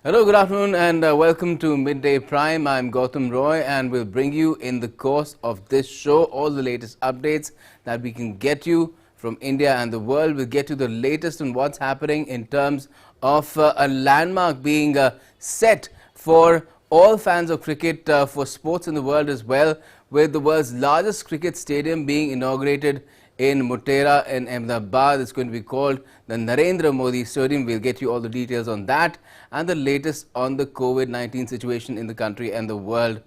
Hello, good afternoon and welcome to Midday Prime. I'm Gautam Roy and we'll bring you in the course of this show all the latest updates that we can get you from India and the world. We'll get you the latest on what's happening in terms of a landmark being set for all fans of cricket, for sports in the world as well, with the world's largest cricket stadium being inaugurated in Motera in Ahmedabad. It's going to be called the Narendra Modi Stadium. We'll get you all the details on that and the latest on the COVID-19 situation in the country and the world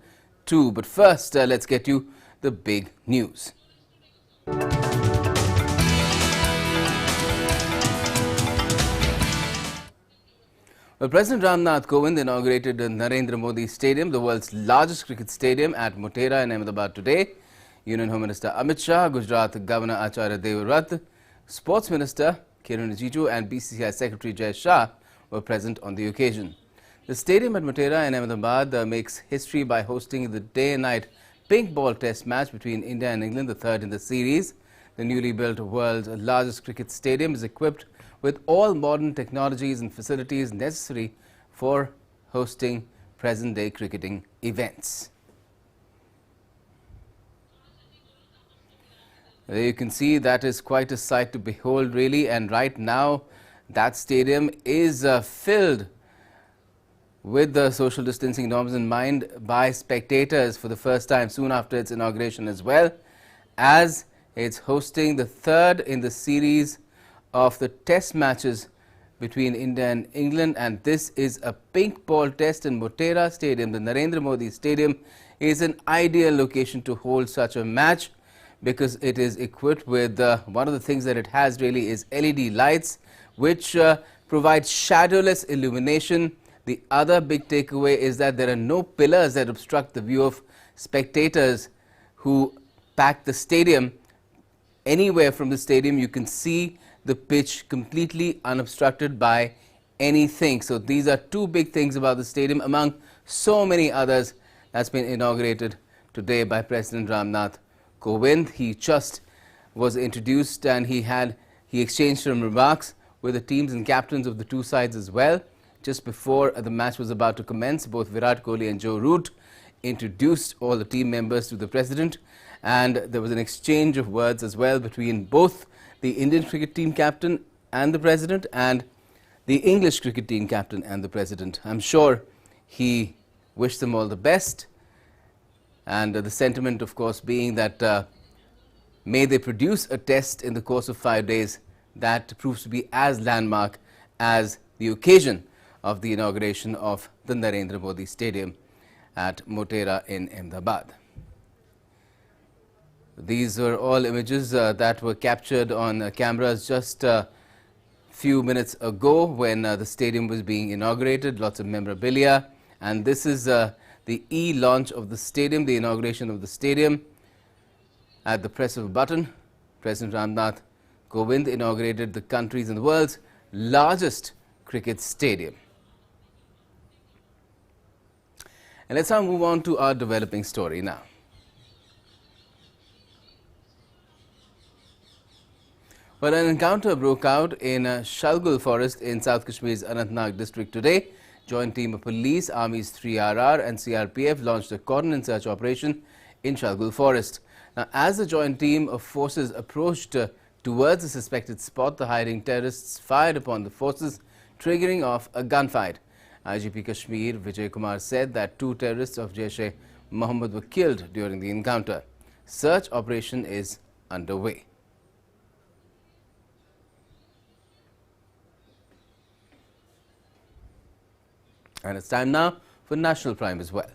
too. But first, let's get you the big news. Well, President Nath Kovind inaugurated the Narendra Modi Stadium, the world's largest cricket stadium, at Motera in Ahmedabad today. Union Home Minister Amit Shah, Gujarat Governor Acharya Devvrat, Sports Minister Kiran Rijiju and BCCI Secretary Jai Shah were present on the occasion. The stadium at Motera in Ahmedabad makes history by hosting the day and night pink ball test match between India and England, the third in the series. The newly built world's largest cricket stadium is equipped with all modern technologies and facilities necessary for hosting present-day cricketing events. There you can see that is quite a sight to behold really, and right now that stadium is filled with the social distancing norms in mind by spectators for the first time soon after its inauguration, as well as it's hosting the third in the series of the test matches between India and England, and this is a pink ball test in Motera Stadium. The Narendra Modi Stadium is an ideal location to hold such a match because it is equipped with one of the things that it has really is LED lights, which provide shadowless illumination. The other big takeaway is that there are no pillars that obstruct the view of spectators who pack the stadium. Anywhere from the stadium you can see the pitch completely unobstructed by anything. So these are two big things about the stadium among so many others that's been inaugurated today by President Nath Kovind. He just was introduced and he exchanged some remarks with the teams and captains of the two sides as well. Just before the match was about to commence, both Virat Kohli and Joe Root introduced all the team members to the president, and there was an exchange of words as well between both the Indian cricket team captain and the president and the English cricket team captain and the president. I'm sure he wished them all the best, and the sentiment of course being that may they produce a test in the course of 5 days that proves to be as landmark as the occasion of the inauguration of the Narendra Modi Stadium at Motera in Ahmedabad. These were all images that were captured on cameras just a few minutes ago when the stadium was being inaugurated. Lots of memorabilia, and this is the e-launch of the stadium, the inauguration of the stadium. At the press of a button, President Nath Kovind inaugurated the country's and the world's largest cricket stadium. And let's now move on to our developing story now. Well, an encounter broke out in Shalgul forest in South Kashmir's Anantnag district today. Joint team of police, army's 3RR and CRPF launched a cordon and search operation in Shalgul forest. Now, as the joint team of forces approached towards the suspected spot, the hiding terrorists fired upon the forces, triggering off a gunfight. IGP Kashmir Vijay Kumar said that 2 terrorists of Jaish-e-Mohammed were killed during the encounter. Search operation is underway. And it's time now for National Prime as well.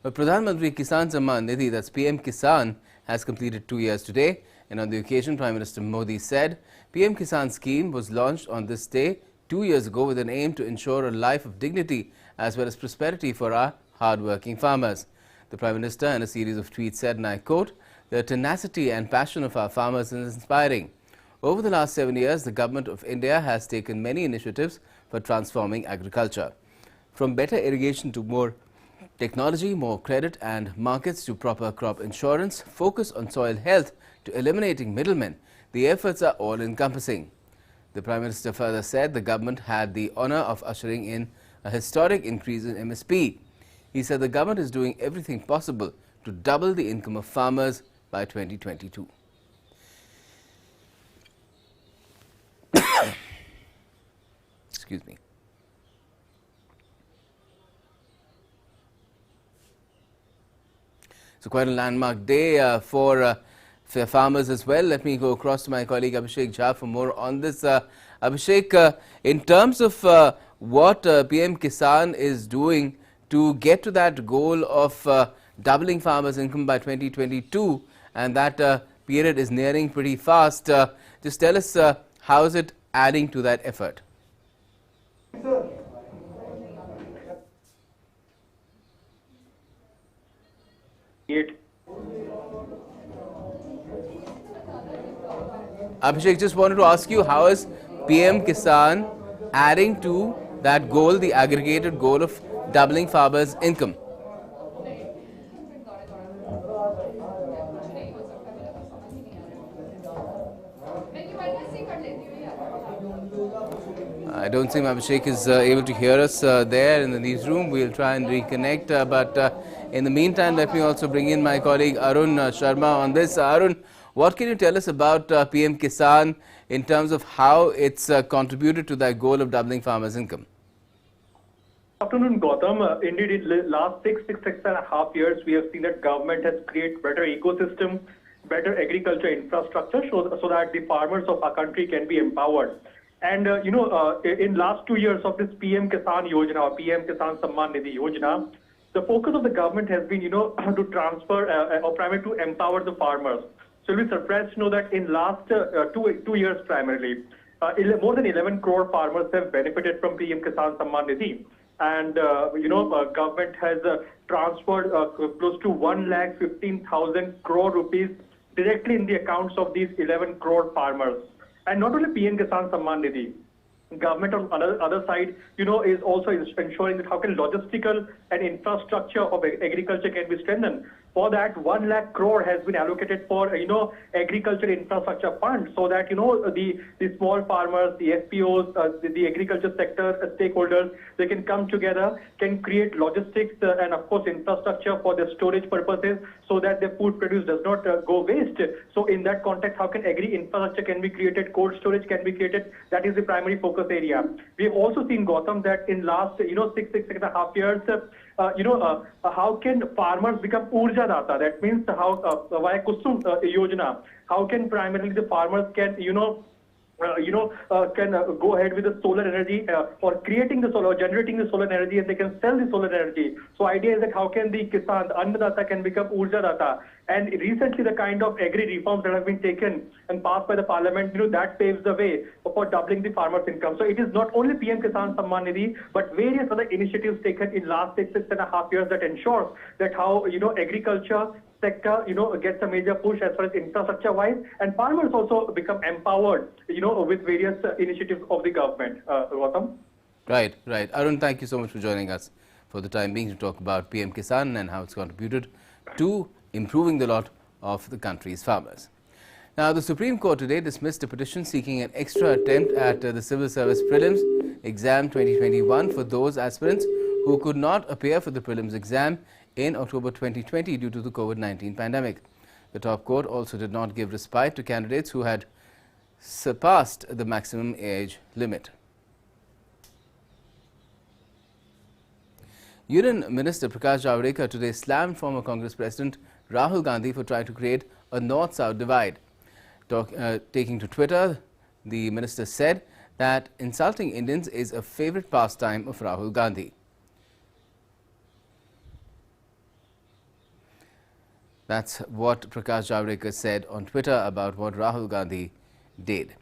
Well, Pradhan Mantri Kisan Samman Nidhi, that's PM Kisan, has completed 2 years today. And on the occasion, Prime Minister Modi said PM Kisan scheme was launched on this day 2 years ago with an aim to ensure a life of dignity as well as prosperity for our hard-working farmers. The Prime Minister, in a series of tweets, said, and I quote, "The tenacity and passion of our farmers is inspiring. Over the last 7 years, the Government of India has taken many initiatives for transforming agriculture. From better irrigation to more Technology, more credit and markets to proper crop insurance, focus on soil health to eliminating middlemen. The efforts are all-encompassing. The Prime Minister further said the government had the honour of ushering in a historic increase in MSP. He said the government is doing everything possible to double the income of farmers by 2022. Excuse me. So quite a landmark day for farmers as well. Let me go across to my colleague Abhishek Jha for more on this. Abhishek, in terms of what PM Kisan is doing to get to that goal of doubling farmers' income by 2022, and that period is nearing pretty fast, just tell us how is it adding to that effort? Abhishek, just wanted to ask you, how is PM Kisan adding to that goal, the aggregated goal of doubling farmers' income? I don't think Abhishek is able to hear us there in the newsroom. We'll try and reconnect. But in the meantime, let me also bring in my colleague Arun Sharma on this. Arun, what can you tell us about PM Kisan in terms of how it's contributed to that goal of doubling farmers' income? Good afternoon, Gautam. Indeed, in the last six and a half years, we have seen that government has created better ecosystem, better agriculture infrastructure so that the farmers of our country can be empowered. And, in last 2 years of this PM Kisan Yojana or PM Kisan Samman Nidhi Yojana, the focus of the government has been, to transfer or primarily to empower the farmers. So we'll be surprised to know that in last 2 years primarily, more than 11 crore farmers have benefited from PM Kisan Samman Nidhi. And, government has transferred close to 1,15,000 crore rupees directly in the accounts of these 11 crore farmers. And not only PM Kisan Samman Nidhi, government on other side, is also ensuring that how can logistical and infrastructure of agriculture can be strengthened. For that, 1 lakh crore has been allocated for, agriculture infrastructure fund so that, the small farmers, the FPOs, the agriculture sector stakeholders, they can come together, can create logistics and of course infrastructure for their storage purposes so that their food produce does not go waste. So in that context, how can agri infrastructure can be created, cold storage can be created? That is the primary focus area. We have also seen, Gautam, that in last, six and a half years, how can farmers become urja data? That means how via Kusum Yojana, how can primarily the farmers can can go ahead with the solar energy or creating the solar, generating the solar energy, and they can sell the solar energy. So idea is that how can the Kisan, the Annadata can become Urja Data. And recently the kind of agri reforms that have been taken and passed by the parliament, that paves the way for doubling the farmers' income. So it is not only PM Kisan Samman Nidhi, but various other initiatives taken in last six and a half years that ensures that how, agriculture sector, gets a major push as far as infrastructure-wise, and farmers also become empowered, with various initiatives of the government. Gautam? Right. Arun, thank you so much for joining us for the time being to talk about PM Kisan and how it's contributed to improving the lot of the country's farmers. Now, the Supreme Court today dismissed a petition seeking an extra attempt at the Civil Service Prelims Exam 2021 for those aspirants who could not appear for the prelims exam in October 2020 due to the COVID-19 pandemic. The top court also did not give respite to candidates who had surpassed the maximum age limit. Union Minister Prakash Javadekar today slammed former Congress President Rahul Gandhi for trying to create a north-south divide. Taking to Twitter, the minister said that insulting Indians is a favorite pastime of Rahul Gandhi. That's what Prakash Javadekar said on Twitter about what Rahul Gandhi did.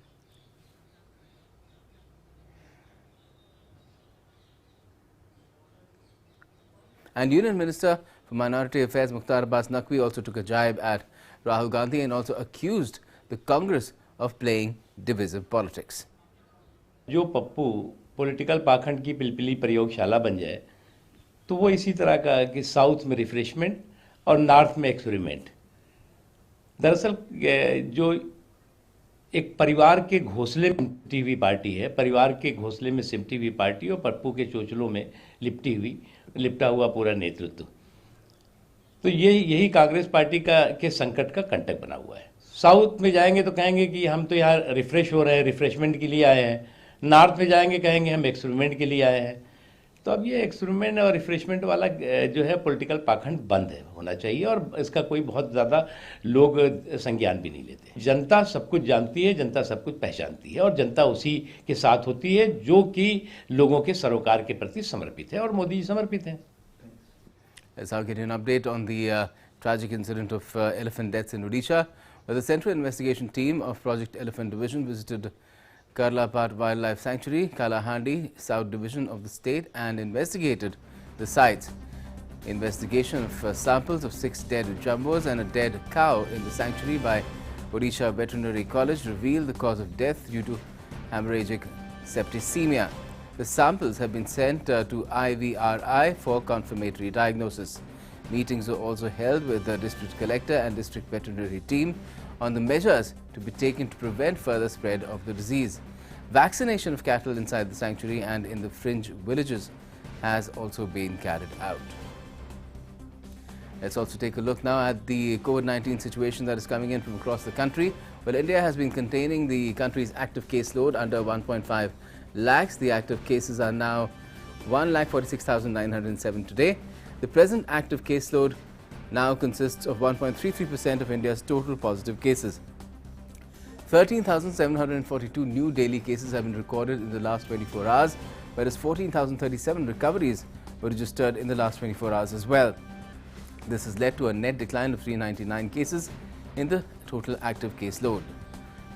And Union Minister for Minority Affairs Mukhtar Abbas Naqvi also took a jibe at Rahul Gandhi and also accused the Congress of playing divisive politics. जो Pappu political पाखंड की पिलपिली प्रयोगशाला बन जाए तो वो इसी तरह का कि साउथ में रिफ्रेशमेंट और नॉर्थ में एक्सपेरिमेंट। दरअसल जो एक परिवार के घोंसले में सिमटी हुई पार्टी है, परिवार के घोंसले में सिमटी हुई पार्टी और पप्पू के चोचलों में लिपटा हुआ पूरा नेतृत्व। तो यही कांग्रेस पार्टी के संकट का कंटक बना हुआ है। साउथ में जाएंगे तो कहेंगे कि हम तो यहाँ रिफ्रेश हो रहे हैं, रिफ्रेशमेंट के लिए आए हैं। नॉर्थ में जाएंगे कहेंगे हम एक्सपेरिमेंट के लिए आए हैं। तो अब ये एक्सपेरिमेंट और रिफ्रेशमेंट वाला जो है पॉलिटिकल पाखंड बंद है होना चाहिए, और इसका कोई बहुत ज़्यादा लोग संज्ञान भी नहीं लेते। जनता सब कुछ जानती है, जनता सब कुछ पहचानती है, और जनता उसी के साथ होती है जो कि लोगों के सरोकार के प्रति समर्पित है, और मोदी जी समर्पित हैं। Let's now get an update on the tragic incident of elephant deaths in Odisha, where the Central Investigation Team of Project Elephant Division visited Karlapart Wildlife Sanctuary, Kalahandi, South Division of the state, and investigated the sites. Investigation of samples of 6 dead jumbos and a dead cow in the sanctuary by Odisha Veterinary College revealed the cause of death due to hemorrhagic septicemia. The samples have been sent to IVRI for confirmatory diagnosis. Meetings were also held with the district collector and district veterinary team on the measures to be taken to prevent further spread of the disease. Vaccination of cattle inside the sanctuary and in the fringe villages has also been carried out. Let's also take a look now at the COVID-19 situation that is coming in from across the country. Well, India has been containing the country's active caseload under 1.5 lakhs. The active cases are now 1,46,907 today. The present active caseload now consists of 1.33% of India's total positive cases. 13,742 new daily cases have been recorded in the last 24 hours, whereas 14,037 recoveries were registered in the last 24 hours as well. This has led to a net decline of 399 cases in the total active caseload.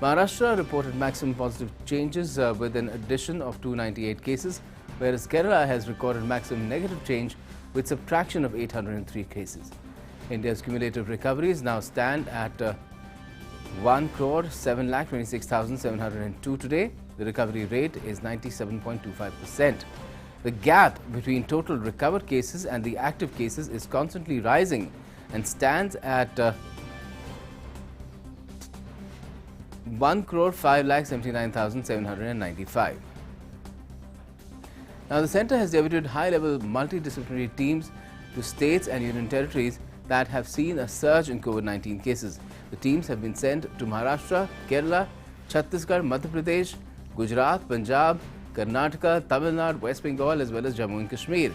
Maharashtra reported maximum positive changes with an addition of 298 cases, whereas Kerala has recorded maximum negative change with subtraction of 803 cases. India's cumulative recoveries now stand at 1,07,26,702 today. The recovery rate is 97.25%. The gap between total recovered cases and the active cases is constantly rising and stands at 1,05,79,795. Now, the centre has debuted high-level multidisciplinary teams to states and union territories that have seen a surge in COVID-19 cases. The teams have been sent to Maharashtra, Kerala, Chhattisgarh, Madhya Pradesh, Gujarat, Punjab, Karnataka, Tamil Nadu, West Bengal, as well as Jammu and Kashmir.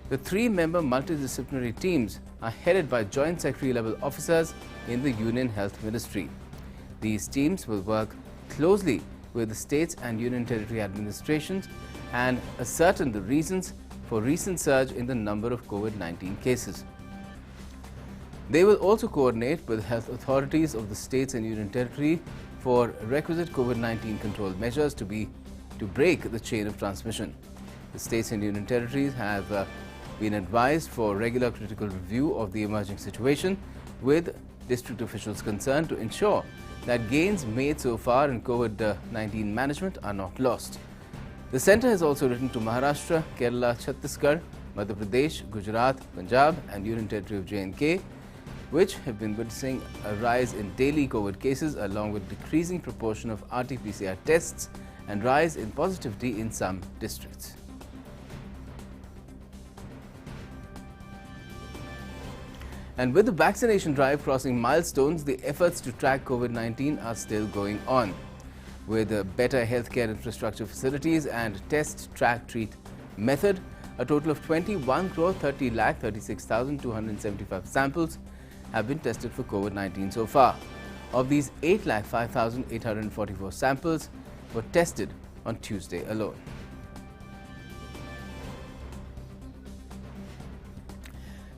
The 3-member multidisciplinary teams are headed by Joint Secretary-level officers in the Union Health Ministry. These teams will work closely with the states and union territory administrations and ascertain the reasons for recent surge in the number of COVID-19 cases. They will also coordinate with health authorities of the states and union territory for requisite COVID-19 control measures to break the chain of transmission. The states and union territories have been advised for regular critical review of the emerging situation with district officials concerned to ensure that gains made so far in COVID-19 management are not lost. The centre has also written to Maharashtra, Kerala, Chhattisgarh, Madhya Pradesh, Gujarat, Punjab and Union Territory of J&K, which have been witnessing a rise in daily COVID cases along with decreasing proportion of RT-PCR tests and rise in positivity in some districts. And with the vaccination drive crossing milestones, the efforts to track COVID-19 are still going on. With better healthcare infrastructure facilities and test, track, treat method, a total of 21,30,36,275 samples have been tested for COVID-19 so far. Of these, 8,05,844 samples were tested on Tuesday alone.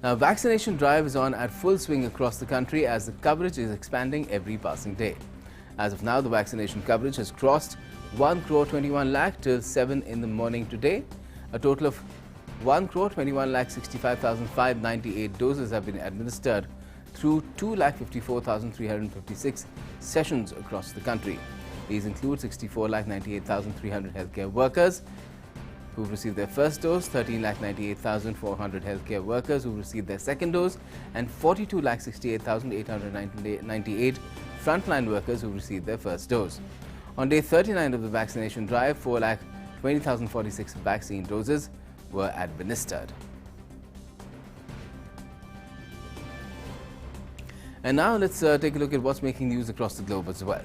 Now, vaccination drive is on at full swing across the country as the coverage is expanding every passing day. As of now, the vaccination coverage has crossed 1,21,00,000 till 7 in the morning today. A total of 1,21,65,598 doses have been administered through 2,54,356 sessions across the country. These include 64,98,300 healthcare workers, who've received their first dose, 13,98,400 healthcare workers who received their second dose, and 42,68,898 frontline workers who received their first dose. On day 39 of the vaccination drive, 4,20,046 vaccine doses were administered. And now let's take a look at what's making news across the globe as well.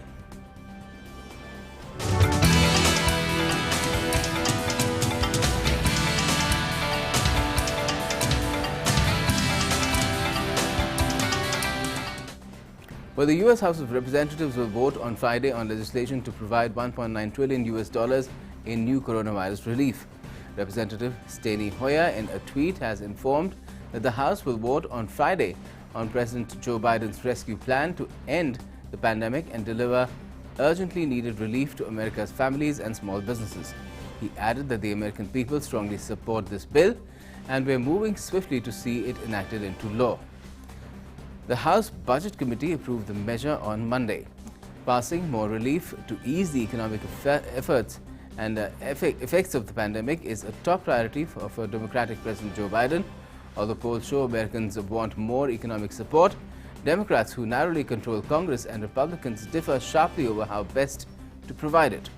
Well, the U.S. House of Representatives will vote on Friday on legislation to provide $1.9 trillion in new coronavirus relief. Representative Steny Hoyer, in a tweet, has informed that the House will vote on Friday on President Joe Biden's rescue plan to end the pandemic and deliver urgently needed relief to America's families and small businesses. He added that the American people strongly support this bill and we're moving swiftly to see it enacted into law. The House Budget Committee approved the measure on Monday. Passing more relief to ease the economic efforts and effects of the pandemic is a top priority for Democratic President Joe Biden. Although polls show Americans want more economic support, Democrats, who narrowly control Congress, and Republicans differ sharply over how best to provide it.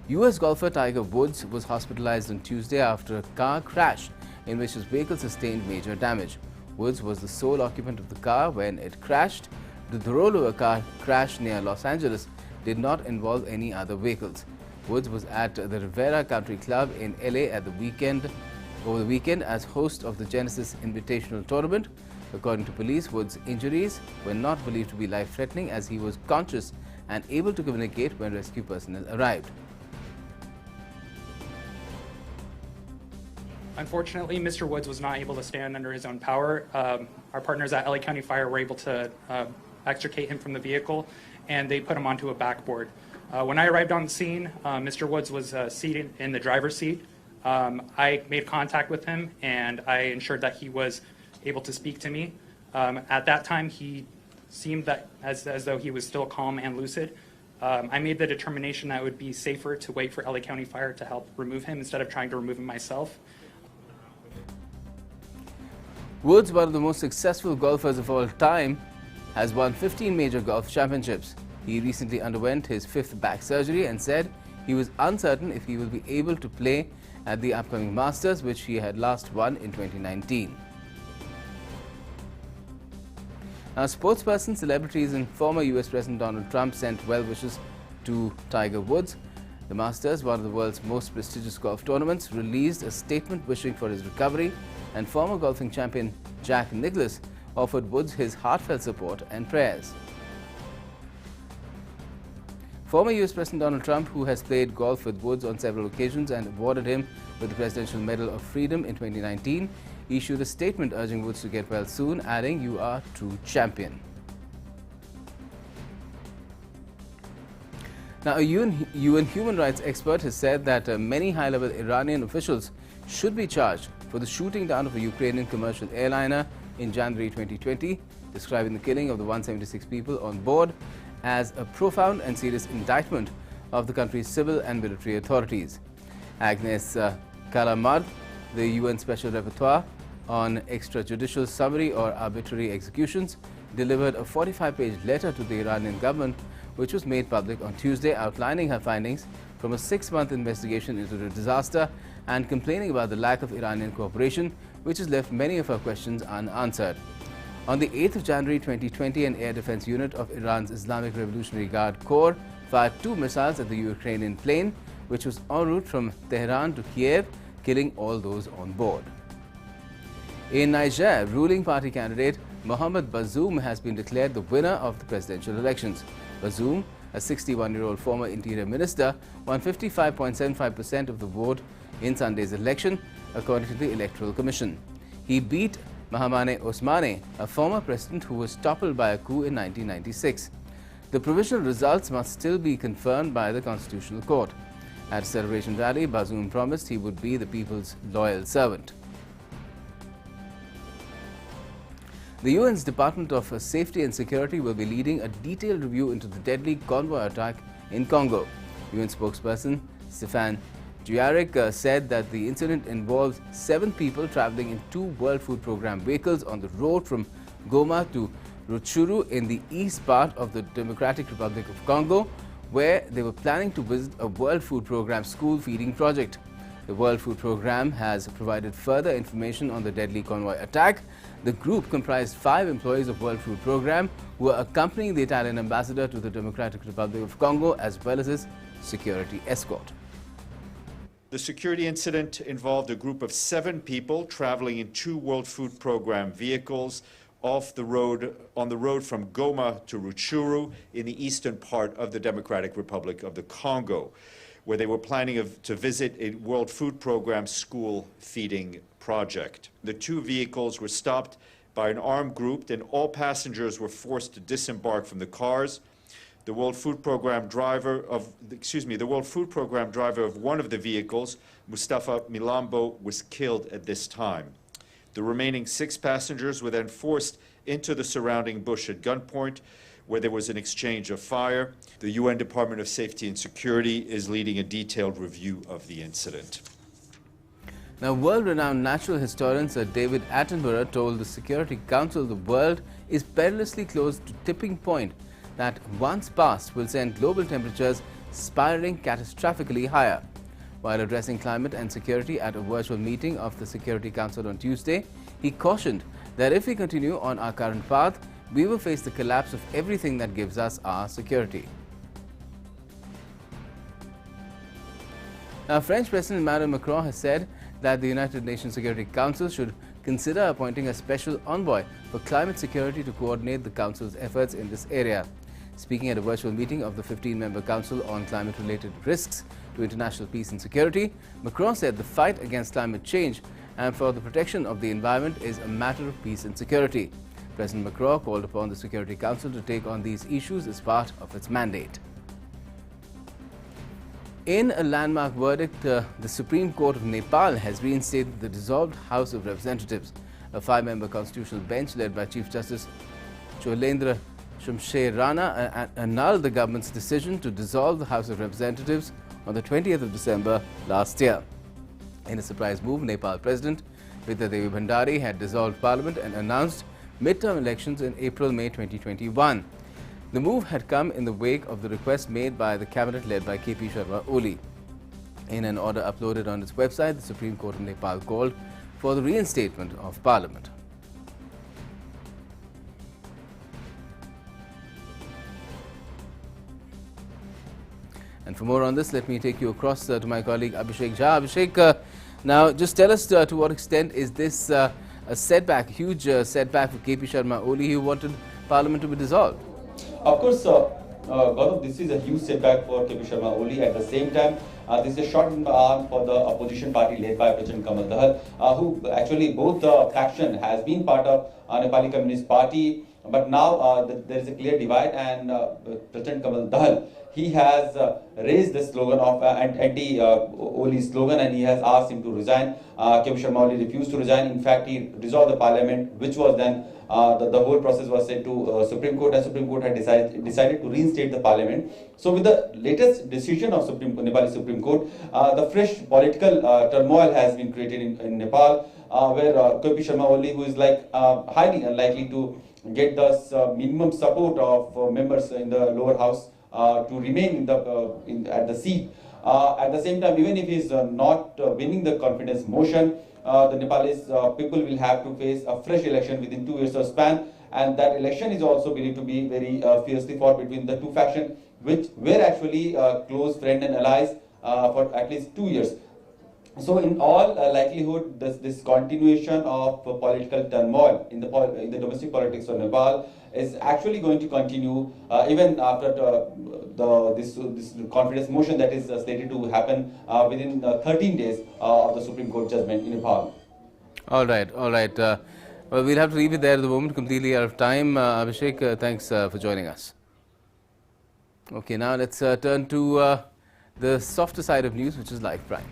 U.S. golfer Tiger Woods was hospitalized on Tuesday after a car crash in which his vehicle sustained major damage. Woods was the sole occupant of the car when it crashed. The rollover car crash near Los Angeles did not involve any other vehicles. Woods was at the Rivera Country Club in LA over the weekend as host of the Genesis Invitational Tournament. According to police, Woods' injuries were not believed to be life-threatening as he was conscious and able to communicate when rescue personnel arrived. Unfortunately, Mr. Woods was not able to stand under his own power. Our partners at LA County Fire were able to extricate him from the vehicle, and they put him onto a backboard. When I arrived on the scene, Mr. Woods was seated in the driver's seat. I made contact with him, and I ensured that he was able to speak to me. At that time, he seemed that as though he was still calm and lucid. I made the determination that it would be safer to wait for LA County Fire to help remove him instead of trying to remove him myself. Woods, one of the most successful golfers of all time, has won 15 major golf championships. He recently underwent his 5th back surgery and said he was uncertain if he will be able to play at the upcoming Masters, which he had last won in 2019. Now, sportspersons, celebrities and former US President Donald Trump sent well wishes to Tiger Woods. The Masters, one of the world's most prestigious golf tournaments, released a statement wishing for his recovery, and former golfing champion Jack Nicklaus offered Woods his heartfelt support and prayers. Former US President Donald Trump, who has played golf with Woods on several occasions and awarded him with the Presidential Medal of Freedom in 2019, issued a statement urging Woods to get well soon, adding, "You are a true champion." Now, a UN human rights expert has said that many high-level Iranian officials should be charged for the shooting down of a Ukrainian commercial airliner in January 2020, describing the killing of the 176 people on board as a profound and serious indictment of the country's civil and military authorities. Agnes Kalamard, the UN Special Rapporteur on extrajudicial summary or arbitrary executions, delivered a 45-page letter to the Iranian government, which was made public on Tuesday, outlining her findings from a 6-month investigation into the disaster and complaining about the lack of Iranian cooperation, which has left many of her questions unanswered. On the 8th of January 2020, an air defense unit of Iran's Islamic Revolutionary Guard Corps fired 2 missiles at the Ukrainian plane, which was en route from Tehran to Kiev, killing all those on board. In Niger, ruling party candidate Mohamed Bazoum has been declared the winner of the presidential elections. Bazoum, a 61-year-old former interior minister, won 55.75% of the vote in Sunday's election, according to the Electoral Commission. He beat Mahamane Osmane, a former president who was toppled by a coup in 1996. The provisional results must still be confirmed by the Constitutional Court. At a celebration rally, Bazoum promised he would be the people's loyal servant. The UN's Department of Safety and Security will be leading a detailed review into the deadly convoy attack in Congo. UN spokesperson Stefan Dujarric said that the incident involves 7 people traveling in 2 World Food Programme vehicles on the road from Goma to Rutshuru in the east part of the Democratic Republic of Congo, where they were planning to visit a World Food Programme school feeding project. The World Food Programme has provided further information on the deadly convoy attack. The group comprised 5 employees of World Food Programme who were accompanying the Italian ambassador to the Democratic Republic of Congo as well as his security escort. The security incident involved a group of 7 people traveling in 2 World Food Programme vehicles on the road from Goma to Rutshuru in the eastern part of the Democratic Republic of the Congo, where they were planning to visit a World Food Programme school feeding project. The 2 vehicles were stopped by an armed group, and all passengers were forced to disembark from the cars. The World Food Programme driver of one of the vehicles, Mustafa Milambo, was killed at this time. The remaining 6 passengers were then forced into the surrounding bush at gunpoint, where there was an exchange of fire. The UN Department of Safety and Security is leading a detailed review of the incident. Now, world-renowned natural historian Sir David Attenborough told the Security Council the world is perilously close to tipping point that once passed will send global temperatures spiraling catastrophically higher. While addressing climate and security at a virtual meeting of the Security Council on Tuesday, he cautioned that if we continue on our current path, we will face the collapse of everything that gives us our security. Now, French President Emmanuel Macron has said that the United Nations Security Council should consider appointing a special envoy for climate security to coordinate the Council's efforts in this area. Speaking at a virtual meeting of the 15-member Council on Climate-related Risks to International Peace and Security, Macron said the fight against climate change and for the protection of the environment is a matter of peace and security. President Macron called upon the Security Council to take on these issues as part of its mandate. In a landmark verdict, the Supreme Court of Nepal has reinstated the dissolved House of Representatives. A 5-member constitutional bench led by Chief Justice Cholendra Shumsher Rana annulled the government's decision to dissolve the House of Representatives on the 20th of December last year. In a surprise move, Nepal President Vidya Devi Bhandari had dissolved Parliament and announced midterm elections in April-May 2021. The move had come in the wake of the request made by the cabinet led by KP Sharma Oli. In an order uploaded on its website, the Supreme Court of Nepal called for the reinstatement of Parliament. And for more on this, let me take you across to my colleague Abhishek Jha. Abhishek, now just tell us to what extent is this a setback, huge setback for KP Sharma Oli, who wanted Parliament to be dissolved? Of course, Gaurav, this is a huge setback for KP Sharma Oli. At the same time, this is a shot in the arm for the opposition party led by President Kamal Dahal, who actually both faction has been part of Nepali Communist Party. But now there is a clear divide, and President Kamal Dahal, he has raised the slogan of anti-Oli slogan, and he has asked him to resign. KP Sharma Oli refused to resign. In fact, he dissolved the parliament, which was then the whole process was sent to Supreme Court, and Supreme Court had decided to reinstate the parliament. So with the latest decision of Nepali Supreme Court, the fresh political turmoil has been created in Nepal, where KP Sharma Oli, who is highly unlikely to get the minimum support of members in the lower house to remain at the seat. At the same time, even if he is not winning the confidence motion, the Nepalese people will have to face a fresh election within 2 years of span, and that election is also believed to be very fiercely fought between the two factions, which were actually close friends and allies for at least 2 years. So in all likelihood, this continuation of political turmoil in the domestic politics of Nepal is actually going to continue even after this confidence motion that is slated to happen within 13 days of the Supreme Court judgment in Nepal. All right. Well, we'll have to leave it there at the moment, completely out of time. Abhishek, thanks for joining us. Okay, now let's turn to the softer side of news, which is Live Prime.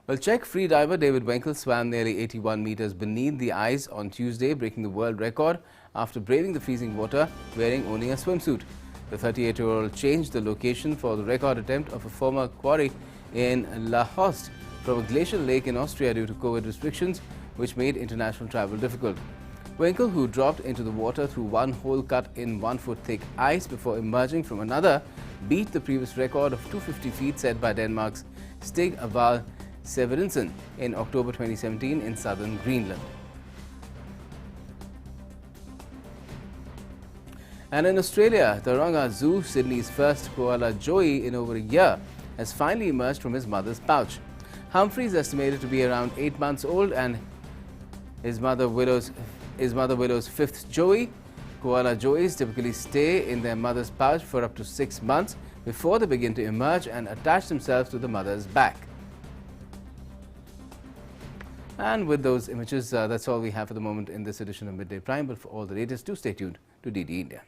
Well, Czech freediver David Wenkel swam nearly 81 meters beneath the ice on Tuesday, breaking the world record after braving the freezing water wearing only a swimsuit. The 38-year-old changed the location for the record attempt of a former quarry in La Host from a glacial lake in Austria due to COVID restrictions, which made international travel difficult. Wenkel, who dropped into the water through one hole cut in 1 foot thick ice before emerging from another, beat the previous record of 250 feet set by Denmark's Stig Aval Severinsen in October 2017 in southern Greenland. And in Australia, Taronga Zoo, Sydney's first koala joey in over a year, has finally emerged from his mother's pouch. Humphrey is estimated to be around 8 months old and his mother Willow's fifth joey. Koala joeys typically stay in their mother's pouch for up to 6 months before they begin to emerge and attach themselves to the mother's back. And with those images, that's all we have for the moment in this edition of Midday Prime. But for all the latest, do stay tuned to DD India.